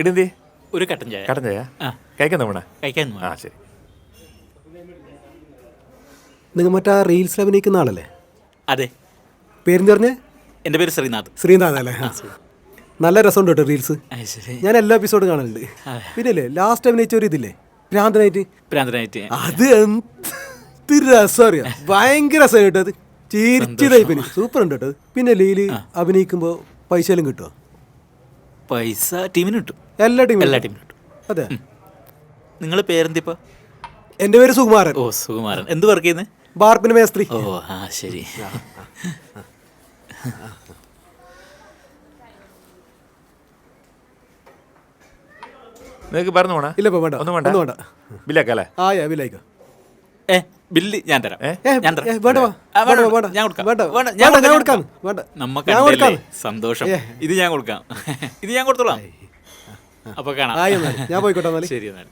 ഇടുന്തി ഒരു കട്ടൻ ചായ. കട്ടൻ ചായ ആ കഴിക്കാൻ തോന്നണ. കഴിക്കാൻ. ആ ശരി. നിങ്ങൾ മറ്റാ റീൽസിൽ അഭിനയിക്കുന്ന ആളല്ലേ? അതെ, പേരും പറഞ്ഞേ? എൻ്റെ പേര് ശ്രീനാഥ്. ശ്രീനാഥ് അല്ലേ? നല്ല രസമുണ്ട് കേട്ടോ റീൽസ്. ശരി. ഞാൻ എല്ലാ എപ്പിസോഡും കാണലുണ്ട്. പിന്നെ അല്ലേ ലാസ്റ്റ് അഭിനയിച്ച ഒരു ഇതില്ലേ ഭ്രാന്തനായിട്ട്, പ്രാന്തനായിട്ട് അത് എന്ത് രസം അറിയാം. ഭയങ്കര രസം കേട്ടോ അത്. ചിരിച്ചതായി പിന്നെ സൂപ്പർ ഉണ്ട് കേട്ടോ. പിന്നെ ലീല് അഭിനയിക്കുമ്പോൾ പൈസ എല്ലാം കിട്ടുമോ? പൈസ ടീമിന് കിട്ടും. എല്ലാ ടീമും കിട്ടും. അതെ. നിങ്ങൾ പേരെന്തിപ്പോ? എൻ്റെ പേര് സുകുമാരൻ. ഓ സുകുമാരൻ. എന്ത് വർക്ക് ചെയ്യുന്നത്? ബാർപ്പിന് മേസ്ത്രി. ഓ ആ ശരി. നിങ്ങൾക്ക് പറഞ്ഞു പോണ? ഇല്ല വേണ്ട, ഒന്നും ഒന്നും വേണ്ട. ബില്ലാക്കല്ലേ? ആ ബില്ലായിക്കോ. ബില്ല് ഞാൻ തരാം. ഞാൻ തരാം. വേണ്ട ഞാൻ കൊടുക്കാം. ഞാൻ കൊടുക്കാം. വേണ്ട, നമുക്ക് സന്തോഷം. ഇത് ഞാൻ കൊടുക്കാം. ഇത് ഞാൻ കൊടുത്തോളാം. അപ്പൊ കാണാം. ഞാൻ പോയിക്കോട്ടെ എന്നാല്. ശരി എന്നാൽ.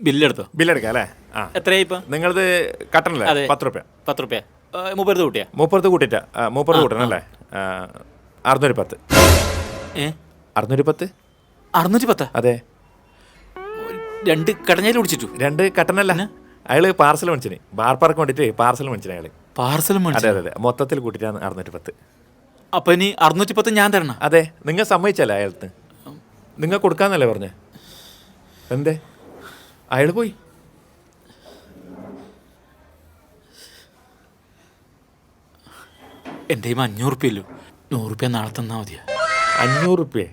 ബില്ലെടുത്തോ? ബില്ലെടുക്കാം അല്ലേ? ആ എത്രയായി ഇപ്പൊ? നിങ്ങളത് കട്ടണല്ലേ? 10 റുപ്യ. 10 റുപ്യ. 30 കൂട്ടിയാ? 30 കൂട്ടിട്ടാ. 30 കൂട്ടണല്ലേ? 610. 610. 610? അതെ. 2 കടഞ്ഞാലും കുടിച്ചിട്ടു. 2 കട്ടനല്ല, അയാള് പാർസൽ മേടിച്ചിന്. ബാർ പാർക്ക് വേണ്ടിട്ട് പാർസൽ മേടിച്ചിന് അയാള്. പാർസലും? അതെ അതെ, മൊത്തത്തിൽ കൂട്ടിട്ടാണ് 610. അപ്പൊ ഇനി 610 ഞാൻ തരണം? അതെ, നിങ്ങൾ സമ്മതിച്ചല്ലേ അയാൾക്ക്? നിങ്ങൾ കൊടുക്കാന്നല്ലേ പറഞ്ഞേ? എന്തേ അയാൾ പോയി? എൻ്റെ 500 റുപ്യല്ലോ. 100 റുപ്യ നാളെ തന്നാ മതിയാ? 500 റുപ്യ?